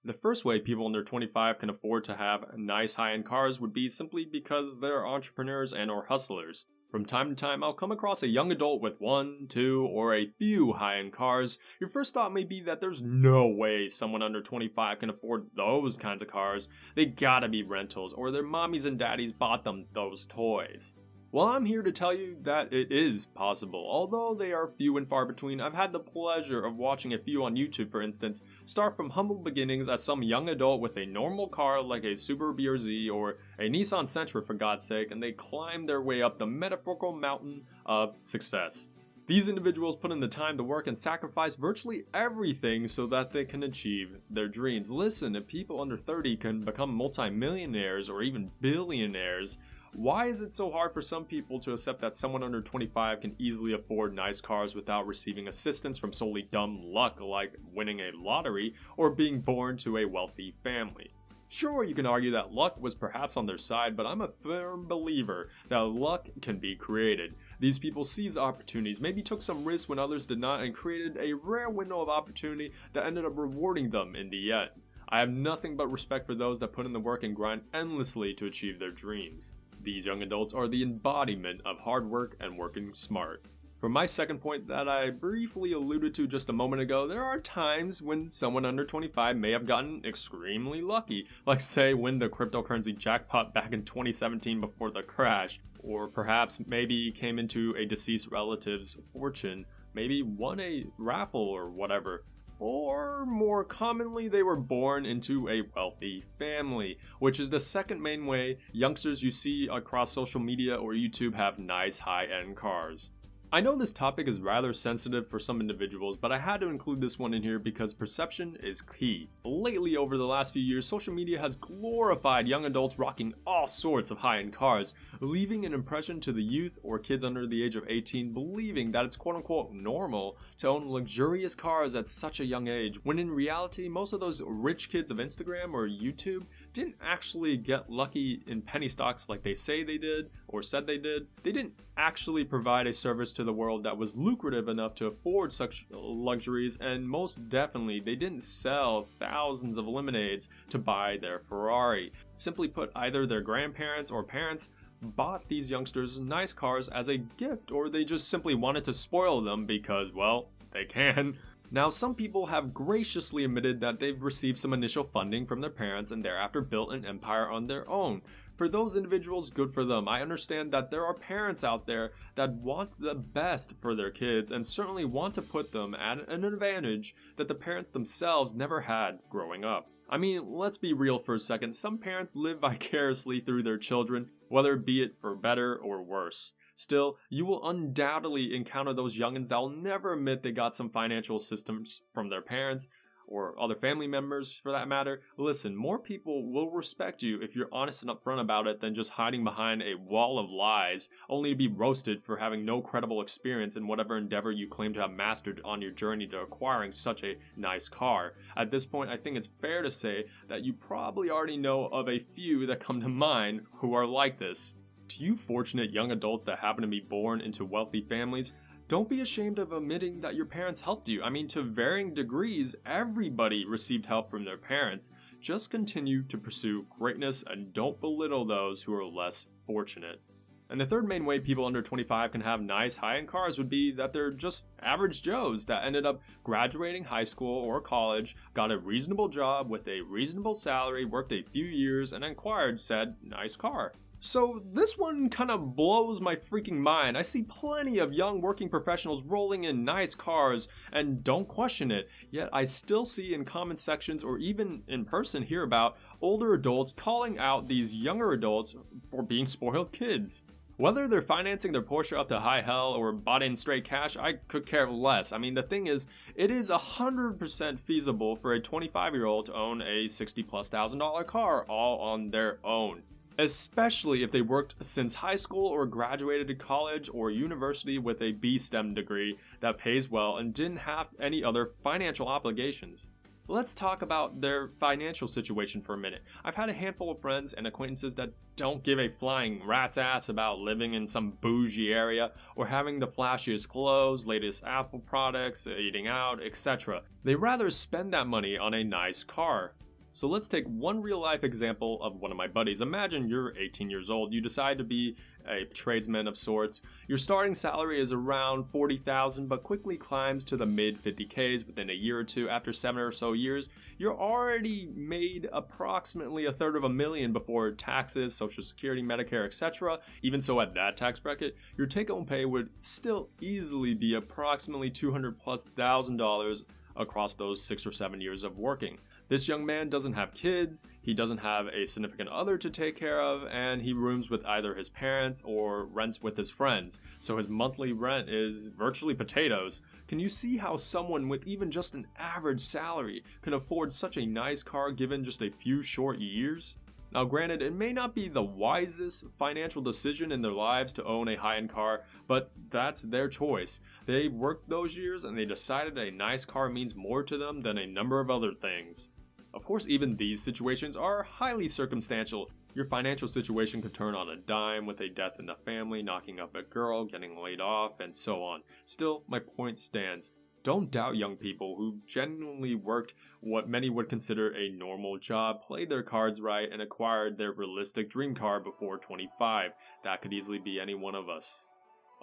The first way people under 25 can afford to have nice high-end cars would be simply because they're entrepreneurs and or hustlers. From time to time, I'll come across a young adult with one, two, or a few high-end cars. Your first thought may be that there's no way someone under 25 can afford those kinds of cars. They gotta be rentals, or their mommies and daddies bought them those toys. Well, I'm here to tell you that it is possible. Although they are few and far between, I've had the pleasure of watching a few on YouTube, for instance, start from humble beginnings as some young adult with a normal car like a Subaru BRZ or a Nissan Sentra for God's sake, and they climb their way up the metaphorical mountain of success. These individuals put in the time to work and sacrifice virtually everything so that they can achieve their dreams. Listen, if people under 30 can become multimillionaires or even billionaires, why is it so hard for some people to accept that someone under 25 can easily afford nice cars without receiving assistance from solely dumb luck like winning a lottery or being born to a wealthy family? Sure, you can argue that luck was perhaps on their side, but I'm a firm believer that luck can be created. These people seized opportunities, maybe took some risks when others did not, and created a rare window of opportunity that ended up rewarding them in the end. I have nothing but respect for those that put in the work and grind endlessly to achieve their dreams. These young adults are the embodiment of hard work and working smart. For my second point that I briefly alluded to just a moment ago, there are times when someone under 25 may have gotten extremely lucky, like say win the cryptocurrency jackpot back in 2017 before the crash, or perhaps maybe came into a deceased relative's fortune, maybe won a raffle or whatever. Or more commonly, they were born into a wealthy family, which is the second main way youngsters you see across social media or YouTube have nice high-end cars. I know this topic is rather sensitive for some individuals, but I had to include this one in here because perception is key. Lately, over the last few years, social media has glorified young adults rocking all sorts of high-end cars, leaving an impression to the youth or kids under the age of 18 believing that it's quote-unquote normal to own luxurious cars at such a young age, when in reality, most of those rich kids of Instagram or YouTube didn't actually get lucky in penny stocks like they say they did or said they did. They didn't actually provide a service to the world that was lucrative enough to afford such luxuries, and most definitely they didn't sell thousands of lemonades to buy their Ferrari. Simply put, either their grandparents or parents bought these youngsters nice cars as a gift, or they just simply wanted to spoil them because, well, they can. Now, some people have graciously admitted that they've received some initial funding from their parents and thereafter built an empire on their own. For those individuals, good for them. I understand that there are parents out there that want the best for their kids and certainly want to put them at an advantage that the parents themselves never had growing up. I mean, let's be real for a second. Some parents live vicariously through their children, whether be it for better or worse. Still, you will undoubtedly encounter those youngins that will never admit they got some financial assistance from their parents or other family members for that matter. Listen, more people will respect you if you're honest and upfront about it than just hiding behind a wall of lies only to be roasted for having no credible experience in whatever endeavor you claim to have mastered on your journey to acquiring such a nice car. At this point, I think it's fair to say that you probably already know of a few that come to mind who are like this. To you fortunate young adults that happen to be born into wealthy families, don't be ashamed of admitting that your parents helped you. I mean, to varying degrees, everybody received help from their parents. Just continue to pursue greatness and don't belittle those who are less fortunate. And the third main way people under 25 can have nice high-end cars would be that they're just average Joes that ended up graduating high school or college, got a reasonable job with a reasonable salary, worked a few years, and acquired said nice car. So this one kind of blows my freaking mind. I see plenty of young working professionals rolling in nice cars and don't question it, yet I still see in comment sections or even in person hear about older adults calling out these younger adults for being spoiled kids. Whether they're financing their Porsche up to high hell or bought in straight cash, I could care less. I mean, the thing is, it is 100% feasible for a 25-year-old to own a $60,000+ car all on their own. Especially if they worked since high school or graduated to college or university with a B-STEM degree that pays well and didn't have any other financial obligations. Let's talk about their financial situation for a minute. I've had a handful of friends and acquaintances that don't give a flying rat's ass about living in some bougie area or having the flashiest clothes, latest Apple products, eating out, etc. They rather spend that money on a nice car. So let's take one real life example of one of my buddies. Imagine you're 18 years old, you decide to be a tradesman of sorts. Your starting salary is around $40,000 but quickly climbs to the mid 50Ks within a year or two. After 7 or so years, you're already made approximately $250,000 before taxes, social security, Medicare, etc. Even so, at that tax bracket, your take-home pay would still easily be approximately $200,000+ across those 6 or 7 years of working. This young man doesn't have kids, he doesn't have a significant other to take care of, and he rooms with either his parents or rents with his friends, so his monthly rent is virtually potatoes. Can you see how someone with even just an average salary can afford such a nice car given just a few short years? Now granted, it may not be the wisest financial decision in their lives to own a high-end car, but that's their choice. They worked those years and they decided a nice car means more to them than a number of other things. Of course, even these situations are highly circumstantial. Your financial situation could turn on a dime with a death in the family, knocking up a girl, getting laid off, and so on. Still, my point stands. Don't doubt young people who genuinely worked what many would consider a normal job, played their cards right, and acquired their realistic dream car before 25. That could easily be any one of us.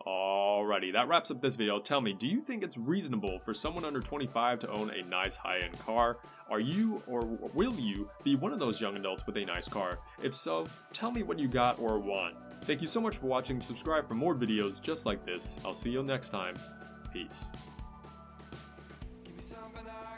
Alrighty, that wraps up this video. Tell me, do you think it's reasonable for someone under 25 to own a nice high-end car? Are you or will you be one of those young adults with a nice car? If so, tell me what you got or want. Thank you so much for watching. Subscribe for more videos just like this. I'll see you next time. Peace.